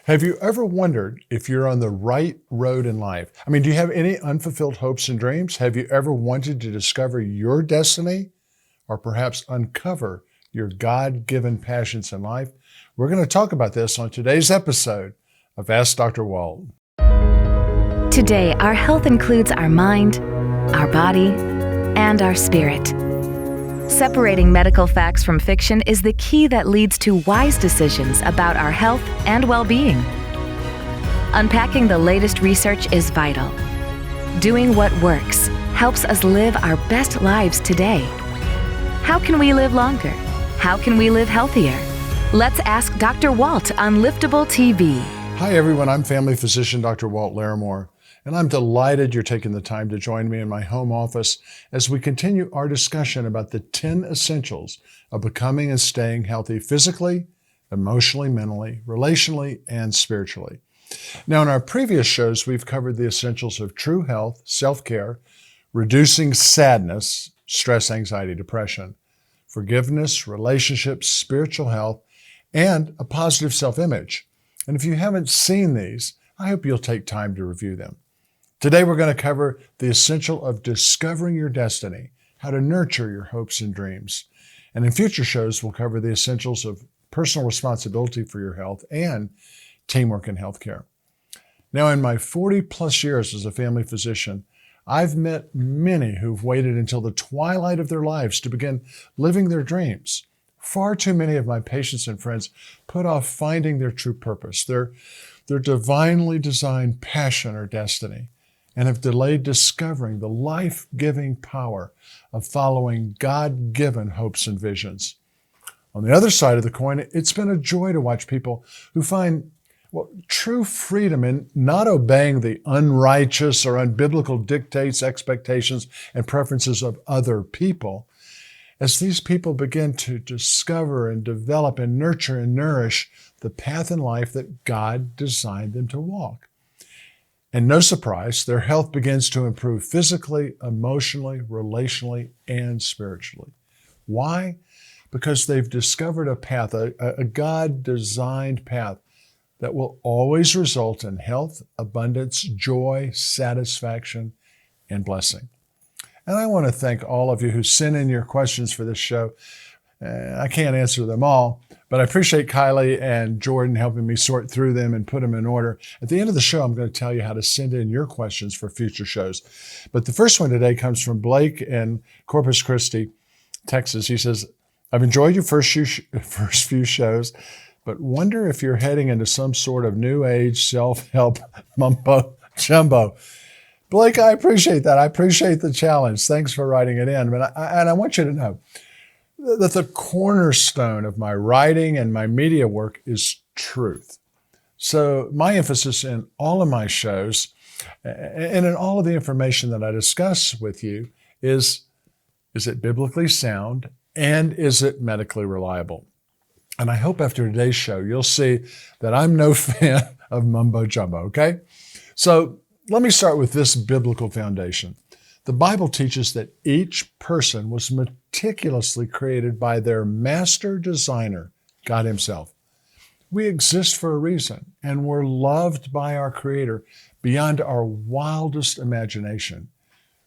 Have you ever wondered if you're on the right road in life? Do you have any unfulfilled hopes and dreams? Have you ever wanted to discover your destiny or perhaps uncover your God-given passions in life? We're going to talk about this on today's episode of Ask Dr. Walt. Today, our health includes our mind, our body, and our spirit. Separating medical facts from fiction is the key that leads to wise decisions about our health and well-being. Unpacking the latest research is vital. Doing what works helps us live our best lives today. How can we live longer? How can we live healthier? Let's ask Dr. Walt on Liftable TV. Hi everyone, I'm family physician Dr. Walt Larimore, and I'm delighted you're taking the time to join me in my home office as we continue our discussion about the 10 essentials of becoming and staying healthy physically, emotionally, mentally, relationally, and spiritually. Now, in our previous shows, we've covered the essentials of true health, self-care, reducing sadness, stress, anxiety, depression, forgiveness, relationships, spiritual health, and a positive self-image. And if you haven't seen these, I hope you'll take time to review them. Today, we're going to cover the essential of discovering your destiny, how to nurture your hopes and dreams. And in future shows, we'll cover the essentials of personal responsibility for your health and teamwork in healthcare. Now, in my 40 plus years as a family physician, I've met many who've waited until the twilight of their lives to begin living their dreams. Far too many of my patients and friends put off finding their true purpose, their divinely designed passion or destiny, and have delayed discovering the life-giving power of following God-given hopes and visions. On the other side of the coin, it's been a joy to watch people who find true freedom in not obeying the unrighteous or unbiblical dictates, expectations, and preferences of other people, as these people begin to discover and develop and nurture and nourish the path in life that God designed them to walk. And no surprise, their health begins to improve physically, emotionally, relationally, and spiritually. Why? Because they've discovered a path, a God-designed path that will always result in health, abundance, joy, satisfaction, and blessing. And I want to thank all of you who sent in your questions for this show. I can't answer them all, but I appreciate Kylie and Jordan helping me sort through them and put them in order. At the end of the show, I'm going to tell you how to send in your questions for future shows. But the first one today comes from Blake in Corpus Christi, Texas. He says, I've enjoyed your first few shows, but wonder if you're heading into some sort of new age self-help mumbo jumbo. Blake, I appreciate that. I appreciate the challenge. Thanks for writing it in. And I want you to know that the cornerstone of my writing and my media work is truth. So my emphasis in all of my shows and in all of the information that I discuss with you is it biblically sound and is it medically reliable? And I hope after today's show, you'll see that I'm no fan of mumbo jumbo, okay? So let me start with this biblical foundation. The Bible teaches that each person was meticulously created by their master designer, God Himself. We exist for a reason, and we're loved by our Creator beyond our wildest imagination.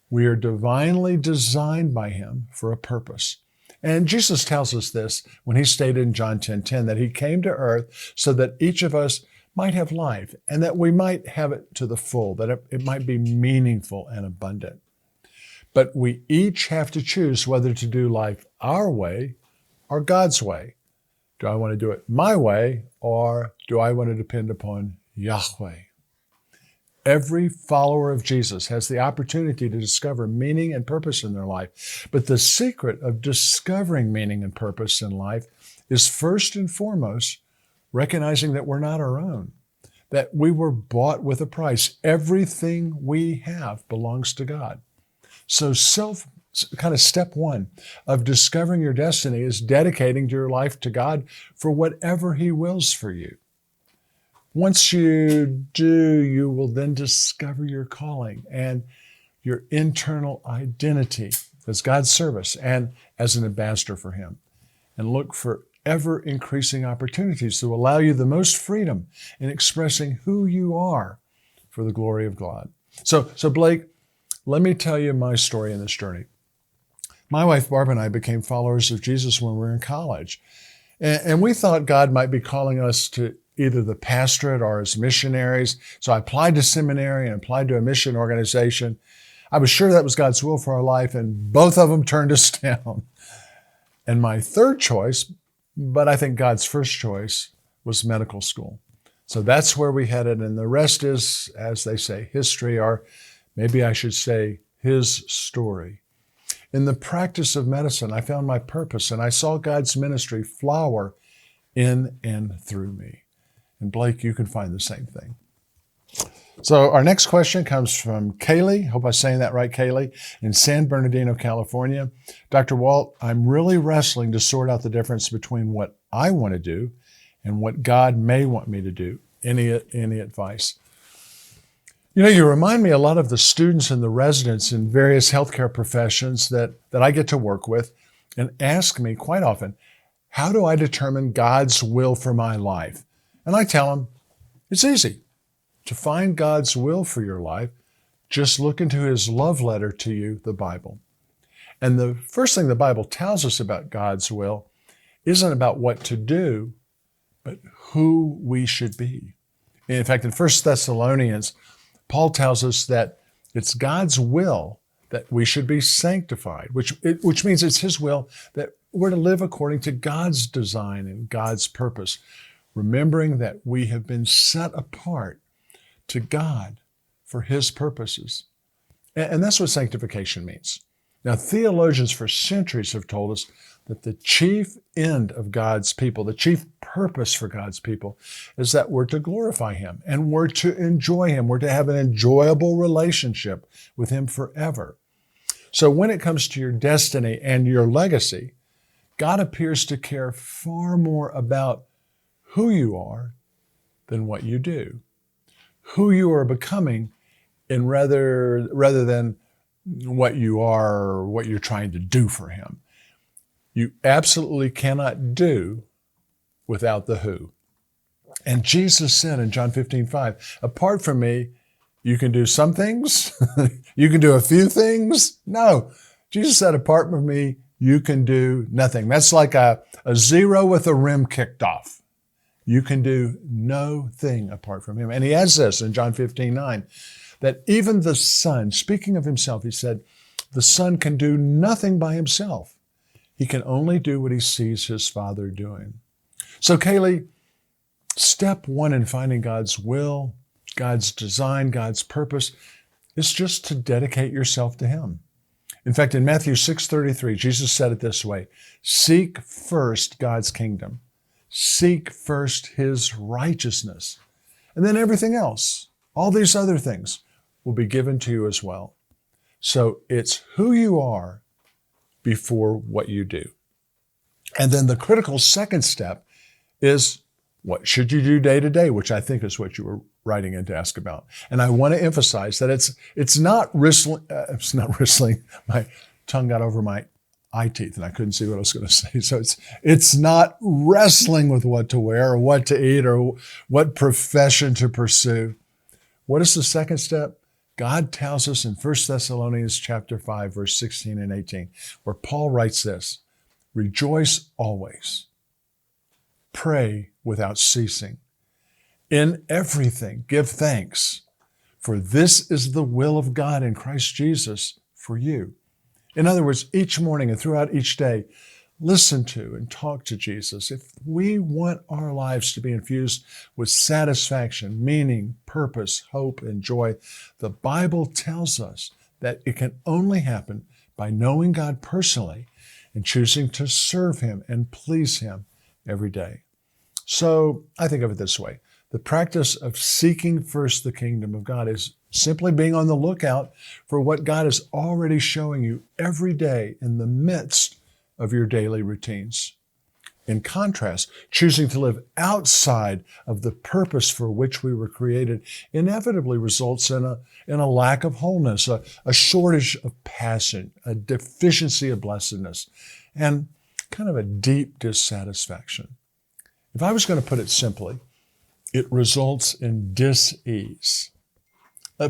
We are divinely designed by Him for a purpose. And Jesus tells us this when He stated in John 10:10 that He came to earth so that each of us might have life and that we might have it to the full, that it might be meaningful and abundant. But we each have to choose whether to do life our way or God's way. Do I want to do it my way or do I want to depend upon Yahweh? Every follower of Jesus has the opportunity to discover meaning and purpose in their life. But the secret of discovering meaning and purpose in life is first and foremost recognizing that we're not our own, that we were bought with a price. Everything we have belongs to God. So step one of discovering your destiny is dedicating your life to God for whatever He wills for you. Once you do, you will then discover your calling and your internal identity as God's service and as an ambassador for Him. And look for ever-increasing opportunities to allow you the most freedom in expressing who you are for the glory of God. So Blake, let me tell you my story in this journey. My wife, Barb, and I became followers of Jesus when we were in college. And we thought God might be calling us to either the pastorate or as missionaries. So I applied to seminary and applied to a mission organization. I was sure that was God's will for our life, and both of them turned us down. And my third choice, but I think God's first choice, was medical school. So that's where we headed, and the rest is, as they say, history, or maybe I should say, His story. In the practice of medicine, I found my purpose, and I saw God's ministry flower in and through me. And Blake, you can find the same thing. So our next question comes from Kaylee. Hope I'm saying that right, Kaylee, in San Bernardino, California. Dr. Walt, I'm really wrestling to sort out the difference between what I want to do and what God may want me to do. Any advice? You remind me a lot of the students and the residents in various healthcare professions that I get to work with and ask me quite often, how do I determine God's will for my life? And I tell them, it's easy. To find God's will for your life, just look into His love letter to you, the Bible. And the first thing the Bible tells us about God's will isn't about what to do, but who we should be. In fact, in 1 Thessalonians, Paul tells us that it's God's will that we should be sanctified, which means it's His will that we're to live according to God's design and God's purpose, remembering that we have been set apart to God for His purposes. And that's what sanctification means. Now, theologians for centuries have told us that the chief end of God's people, the chief purpose for God's people, is that we're to glorify Him and we're to enjoy Him. We're to have an enjoyable relationship with Him forever. So when it comes to your destiny and your legacy, God appears to care far more about who you are than what you do, who you are becoming, and rather than what you are or what you're trying to do for Him. You absolutely cannot do without the who. And Jesus said in John 15:5, apart from me, you can do some things, you can do a few things. No, Jesus said, apart from me, you can do nothing. That's like a zero with a rim kicked off. You can do no thing apart from Him. And He adds this in John 15:9, that even the Son, speaking of Himself, He said, the Son can do nothing by Himself. He can only do what He sees His Father doing. So Kaylee, step one in finding God's will, God's design, God's purpose, is just to dedicate yourself to Him. In fact, in Matthew 6:33, Jesus said it this way, seek first God's kingdom. Seek first His righteousness. And then everything else, all these other things, will be given to you as well. So it's who you are before what you do. And then the critical second step is what should you do day to day, which I think is what you were writing in to ask about. And I want to emphasize that it's not wrestling. My tongue got over my eye teeth and I couldn't see what I was going to say. So it's not wrestling with what to wear or what to eat or what profession to pursue. What is the second step? God tells us in 1 Thessalonians chapter 5, verse 16 and 18, where Paul writes this, rejoice always, pray without ceasing. In everything, give thanks, for this is the will of God in Christ Jesus for you. In other words, each morning and throughout each day, listen to and talk to Jesus. If we want our lives to be infused with satisfaction, meaning, purpose, hope, and joy, the Bible tells us that it can only happen by knowing God personally and choosing to serve Him and please Him every day. So I think of it this way. The practice of seeking first the kingdom of God is simply being on the lookout for what God is already showing you every day in the midst of your daily routines. In contrast, choosing to live outside of the purpose for which we were created inevitably results in a lack of wholeness, a shortage of passion, a deficiency of blessedness. And kind of a deep dissatisfaction. If I was going to put it simply, it results in dis-ease.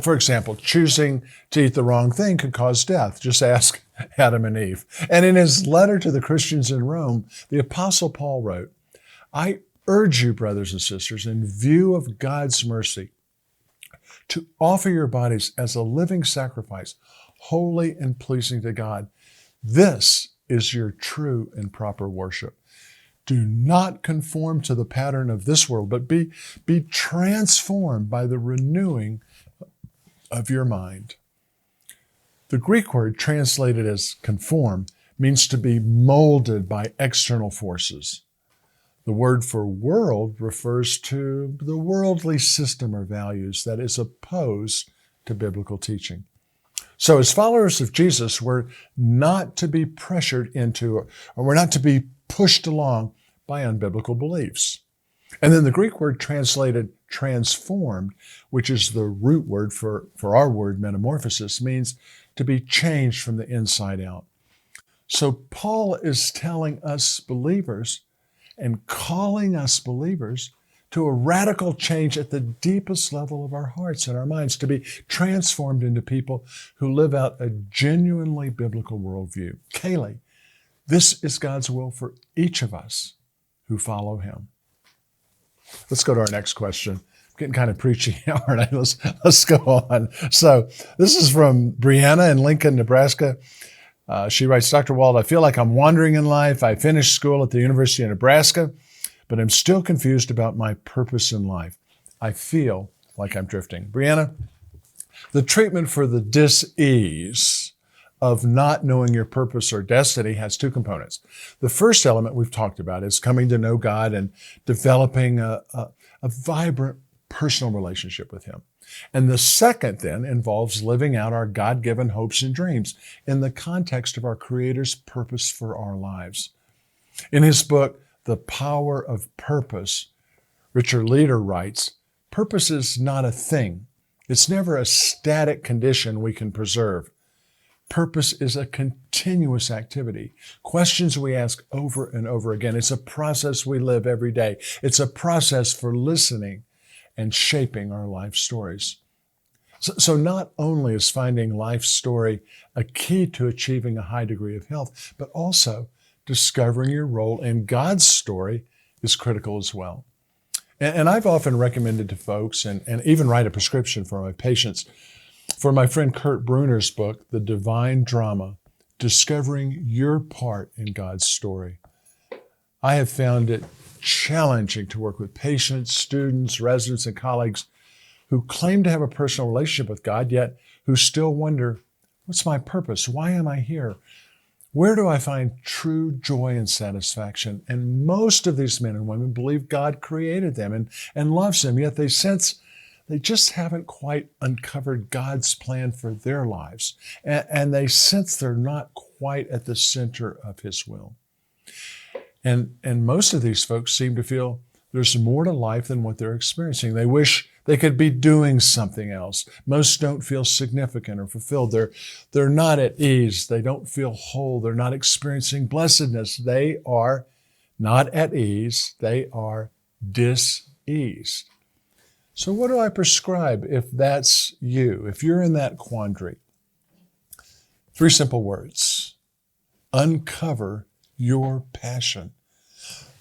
For example, choosing to eat the wrong thing could cause death. Just ask Adam and Eve. And in his letter to the Christians in Rome, the Apostle Paul wrote, I urge you, brothers and sisters, in view of God's mercy, to offer your bodies as a living sacrifice, holy and pleasing to God. This is your true and proper worship. Do not conform to the pattern of this world, but be transformed by the renewing of your mind. The Greek word translated as conform means to be molded by external forces. The word for world refers to the worldly system or values that is opposed to biblical teaching. So as followers of Jesus, we're not to be pressured into, or we're not to be pushed along by unbiblical beliefs. And then the Greek word translated transformed, which is the root word for our word metamorphosis, means to be changed from the inside out. So Paul is telling us believers and calling us believers to a radical change at the deepest level of our hearts and our minds, to be transformed into people who live out a genuinely biblical worldview. Kaylee, this is God's will for each of us who follow him. Let's go to our next question. I'm getting kind of preachy, aren't I? Let's go on. So this is from Brianna in Lincoln, Nebraska. She writes, Dr. Walt, I feel like I'm wandering in life. I finished school at the University of Nebraska, but I'm still confused about my purpose in life. I feel like I'm drifting. Brianna, the treatment for the dis-ease of not knowing your purpose or destiny has two components. The first element we've talked about is coming to know God and developing a vibrant personal relationship with him. And the second then involves living out our God-given hopes and dreams in the context of our Creator's purpose for our lives. In his book, The Power of Purpose, Richard Leder writes, purpose is not a thing. It's never a static condition we can preserve. Purpose is a continuous activity. Questions we ask over and over again. It's a process we live every day. It's a process for listening and shaping our life stories. So not only is finding life's story a key to achieving a high degree of health, but also discovering your role in God's story is critical as well. And I've often recommended to folks, and even write a prescription for my patients, for my friend Kurt Bruner's book, The Divine Drama, Discovering Your Part in God's Story. I have found it challenging to work with patients, students, residents, and colleagues who claim to have a personal relationship with God, yet who still wonder, what's my purpose? Why am I here? Where do I find true joy and satisfaction? And most of these men and women believe God created them and loves them, yet they sense they just haven't quite uncovered God's plan for their lives. And they sense they're not quite at the center of his will. And most of these folks seem to feel there's more to life than what they're experiencing. They wish they could be doing something else. Most don't feel significant or fulfilled. They're not at ease. They don't feel whole. They're not experiencing blessedness. They are not at ease. They are dis-eased. So what do I prescribe if that's you, if you're in that quandary? 3 simple words. Uncover your passion.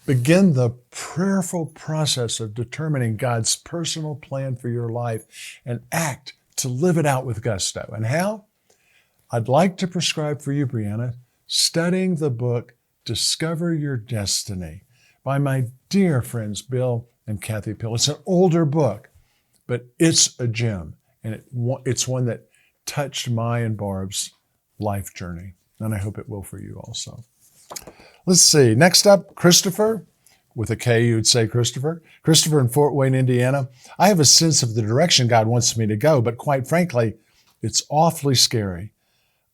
Begin the prayerful process of determining God's personal plan for your life and act to live it out with gusto. And how? I'd like to prescribe for you, Brianna, studying the book Discover Your Destiny by my dear friends Bill and Kathy Pill. It's an older book, but it's a gem, and it's one that touched my and Barb's life journey, and I hope it will for you also. Let's see. Next up, Christopher. With a K, you would say Christopher. Christopher in Fort Wayne, Indiana. I have a sense of the direction God wants me to go, but quite frankly, it's awfully scary.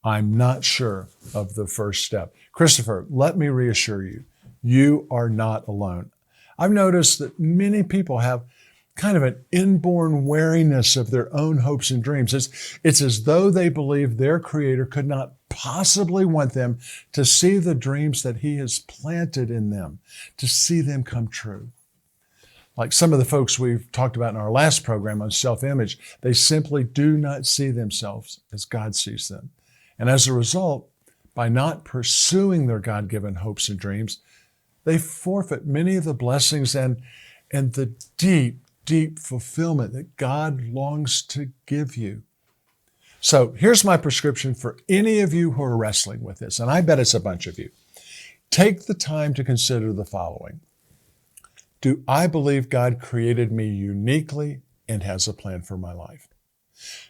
I'm not sure of the first step. Christopher, let me reassure you, you are not alone. I've noticed that many people have kind of an inborn wariness of their own hopes and dreams. It's as though they believe their Creator could not possibly want them to see the dreams that He has planted in them, to see them come true. Like some of the folks we've talked about in our last program on self-image, they simply do not see themselves as God sees them. And as a result, by not pursuing their God-given hopes and dreams, they forfeit many of the blessings and the deep, deep fulfillment that God longs to give you. So here's my prescription for any of you who are wrestling with this, and I bet it's a bunch of you. Take the time to consider the following. Do I believe God created me uniquely and has a plan for my life?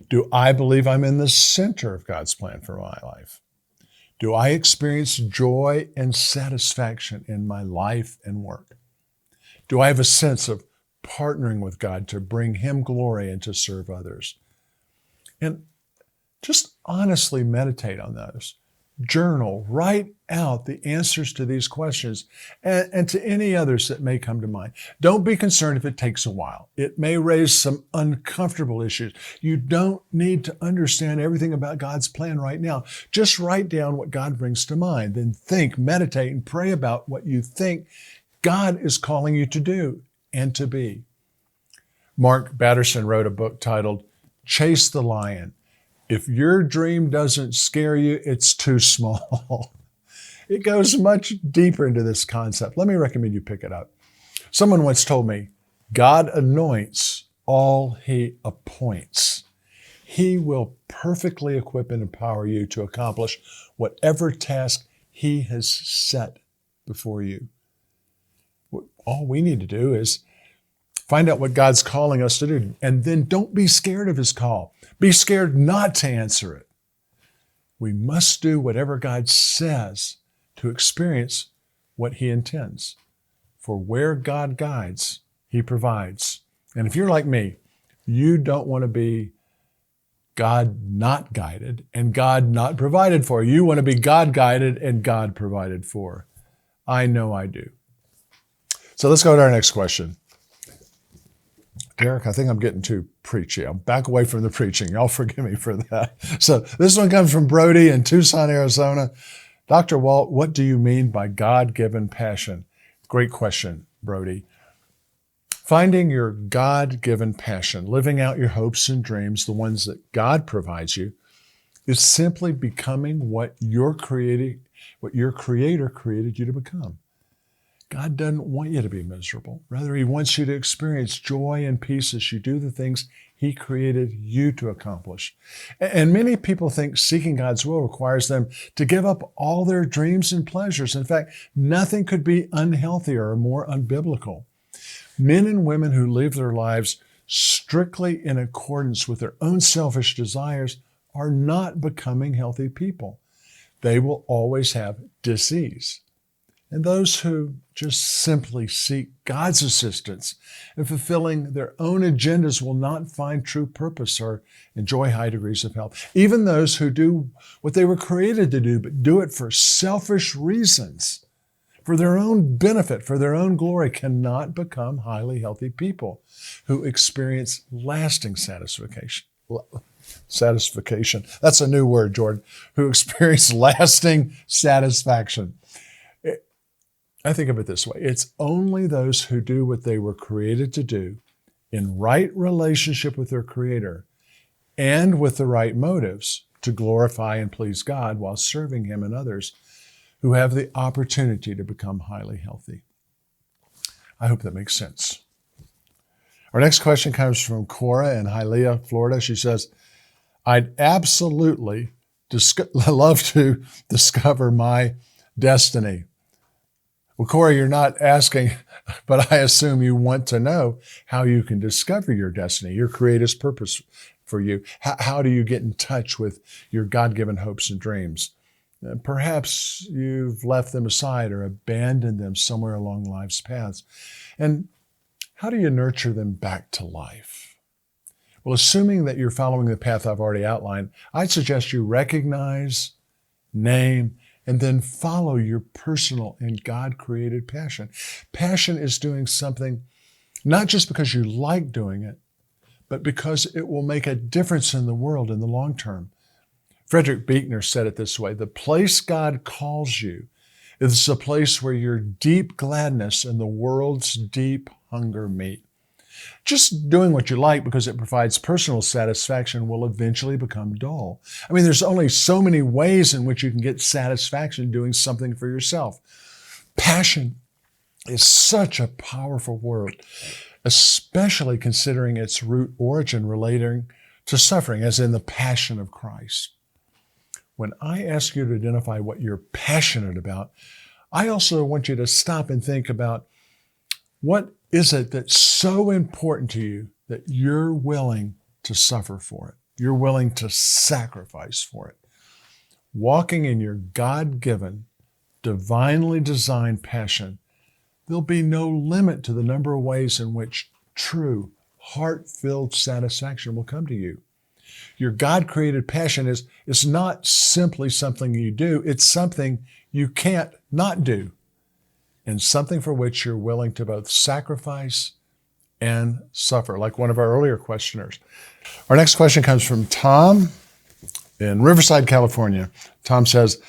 Do I believe I'm in the center of God's plan for my life? Do I experience joy and satisfaction in my life and work? Do I have a sense of partnering with God to bring Him glory and to serve others? And just honestly meditate on those. Journal, write out the answers to these questions and to any others that may come to mind. Don't be concerned if it takes a while. It may raise some uncomfortable issues. You don't need to understand everything about God's plan right now. Just write down what God brings to mind. Then think, meditate, and pray about what you think God is calling you to do and to be. Mark Batterson wrote a book titled Chase the Lion. If your dream doesn't scare you, it's too small. It goes much deeper into this concept. Let me recommend you pick it up. Someone once told me, God anoints all He appoints. He will perfectly equip and empower you to accomplish whatever task He has set before you. All we need to do is find out what God's calling us to do, and then don't be scared of His call. Be scared not to answer it. We must do whatever God says to experience what He intends. For where God guides, He provides. And if you're like me, you don't want to be God not guided and God not provided for. You want to be God guided and God provided for. I know I do. So let's go to our next question. Derek, I think I'm getting too preachy. I'll back away from the preaching. Y'all forgive me for that. So this one comes from Brody in Tucson, Arizona. Dr. Walt, what do you mean by God-given passion? Great question, Brody. Finding your God-given passion, living out your hopes and dreams, the ones that God provides you, is simply becoming what your Creator created you to become. God doesn't want you to be miserable. Rather, He wants you to experience joy and peace as you do the things He created you to accomplish. And many people think seeking God's will requires them to give up all their dreams and pleasures. In fact, nothing could be unhealthier or more unbiblical. Men and women who live their lives strictly in accordance with their own selfish desires are not becoming healthy people. They will always have disease. And those who just simply seek God's assistance in fulfilling their own agendas will not find true purpose or enjoy high degrees of health. Even those who do what they were created to do, but do it for selfish reasons, for their own benefit, for their own glory, cannot become highly healthy people who experience lasting satisfaction. That's a new word, Jordan. Who experience lasting satisfaction. I think of it this way. It's only those who do what they were created to do in right relationship with their Creator and with the right motives to glorify and please God while serving Him and others who have the opportunity to become highly healthy. I hope that makes sense. Our next question comes from Cora in Hialeah, Florida. She says, I'd absolutely love to discover my destiny. Well, Corey, you're not asking, but I assume you want to know how you can discover your destiny, your Creator's purpose for you. How do you get in touch with your God-given hopes and dreams? Perhaps you've left them aside or abandoned them somewhere along life's paths. And how do you nurture them back to life? Well, assuming that you're following the path I've already outlined, I'd suggest you recognize, name, and then follow your personal and God-created passion. Passion is doing something not just because you like doing it, but because it will make a difference in the world in the long term. Frederick Buechner said it this way: the place God calls you is a place where your deep gladness and the world's deep hunger meet. Just doing what you like because it provides personal satisfaction will eventually become dull. I mean, there's only so many ways in which you can get satisfaction doing something for yourself. Passion is such a powerful word, especially considering its root origin relating to suffering, as in the passion of Christ. When I ask you to identify what you're passionate about, I also want you to stop and think about, what is it that's so important to you that you're willing to suffer for it? You're willing to sacrifice for it. Walking in your God-given, divinely designed passion, there'll be no limit to the number of ways in which true, heart-filled satisfaction will come to you. Your God-created passion is not simply something you do, it's something you can't not do, and something for which you're willing to both sacrifice and suffer, like one of our earlier questioners. Our next question comes from Tom in Riverside, California. Tom says,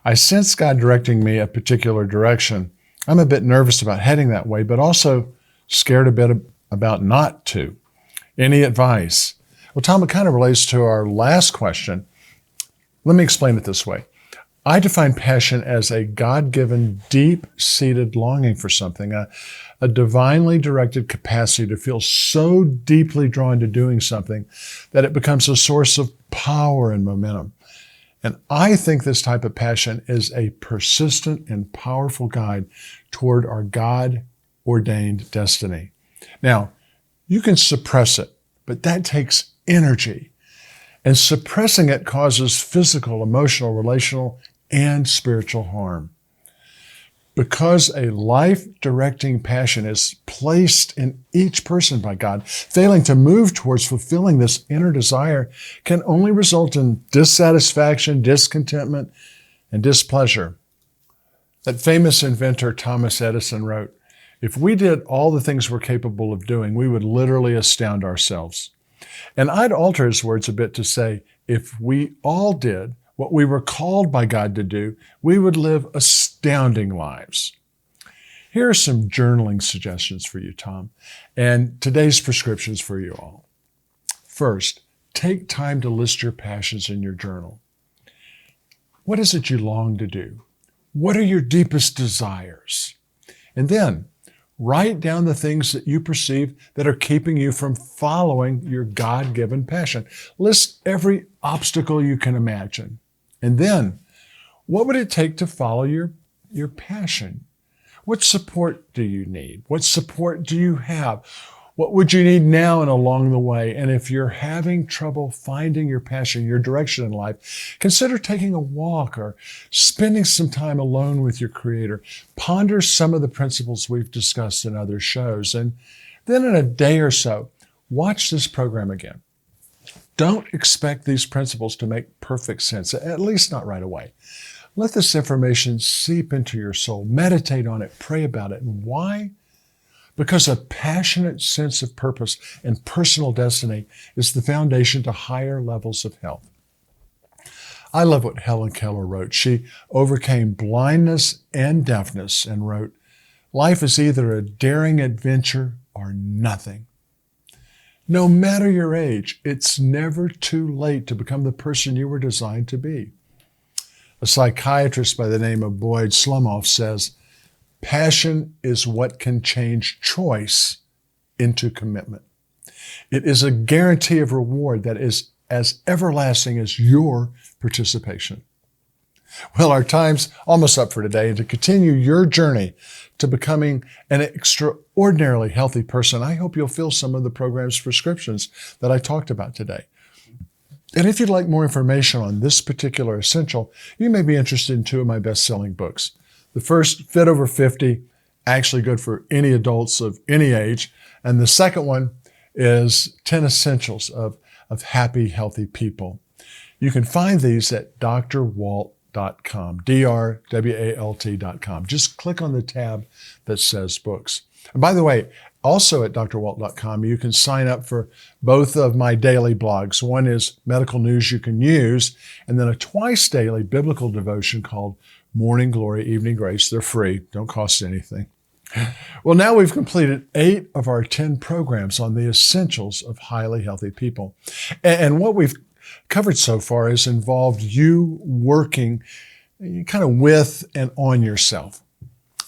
I sense God directing me a particular direction. I'm a bit nervous about heading that way, but also scared a bit about not to. Any advice? Well, Tom, it kind of relates to our last question. Let me explain it this way. I define passion as a God-given, deep-seated longing for something, a divinely directed capacity to feel so deeply drawn to doing something that it becomes a source of power and momentum. And I think this type of passion is a persistent and powerful guide toward our God-ordained destiny. Now, you can suppress it, but that takes energy. And suppressing it causes physical, emotional, relational, and spiritual harm. Because a life-directing passion is placed in each person by God, failing to move towards fulfilling this inner desire can only result in dissatisfaction, discontentment, and displeasure. That famous inventor Thomas Edison wrote, if we did all the things we're capable of doing, we would literally astound ourselves. And I'd alter his words a bit to say, if we all did what we were called by God to do, we would live astounding lives. Here are some journaling suggestions for you, Tom, and today's prescriptions for you all. First, take time to list your passions in your journal. What is it you long to do? What are your deepest desires? And then, write down the things that you perceive that are keeping you from following your God-given passion. List every obstacle you can imagine. And then, what would it take to follow your passion? What support do you need? What support do you have? What would you need now and along the way? And if you're having trouble finding your passion, your direction in life, consider taking a walk or spending some time alone with your Creator. Ponder some of the principles we've discussed in other shows. And then in a day or so, watch this program again. Don't expect these principles to make perfect sense, at least not right away. Let this information seep into your soul. Meditate on it, pray about it. And why? Because a passionate sense of purpose and personal destiny is the foundation to higher levels of health. I love what Helen Keller wrote. She overcame blindness and deafness and wrote, life is either a daring adventure or nothing. No matter your age, it's never too late to become the person you were designed to be. A psychiatrist by the name of Boyd Slumoff says, passion is what can change choice into commitment. It is a guarantee of reward that is as everlasting as your participation. Well, our time's almost up for today, and to continue your journey to becoming an extraordinarily healthy person, I hope you'll fill some of the program's prescriptions that I talked about today. And if you'd like more information on this particular essential, you may be interested in two of my best-selling books. The first, Fit Over 50, actually good for any adults of any age. And the second one is 10 Essentials of Happy, Healthy People. You can find these at drwalt.com, drwalt.com. Just click on the tab that says books. And by the way, Also at drwalt.com, you can sign up for both of my daily blogs. One is medical news you can use, and then a twice daily biblical devotion called Morning Glory, Evening Grace. They're free, don't cost anything. Well, now we've completed 8 of our 10 programs on the essentials of highly healthy people. And what we've covered so far has involved you working kind of with and on yourself.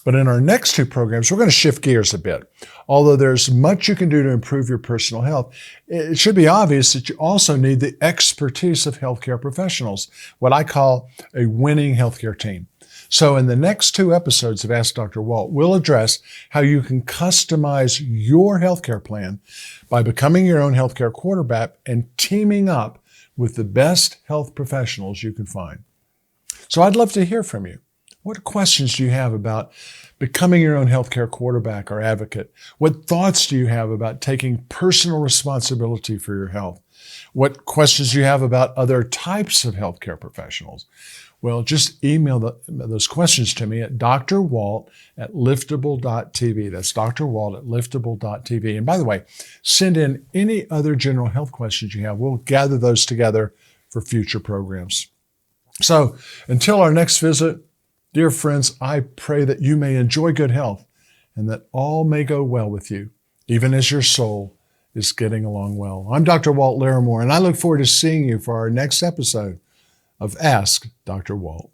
But in our next 2 programs, we're going to shift gears a bit. Although there's much you can do to improve your personal health, it should be obvious that you also need the expertise of healthcare professionals, what I call a winning healthcare team. So in the next 2 episodes of Ask Dr. Walt, we'll address how you can customize your healthcare plan by becoming your own healthcare quarterback and teaming up with the best health professionals you can find. So I'd love to hear from you. What questions do you have about becoming your own healthcare quarterback or advocate? What thoughts do you have about taking personal responsibility for your health? What questions do you have about other types of healthcare professionals? Well, just email those questions to me at drwalt@liftable.tv. That's drwalt@liftable.tv. And by the way, send in any other general health questions you have. We'll gather those together for future programs. So until our next visit, dear friends, I pray that you may enjoy good health and that all may go well with you, even as your soul is getting along well. I'm Dr. Walt Larimore, and I look forward to seeing you for our next episode of Ask Dr. Walt.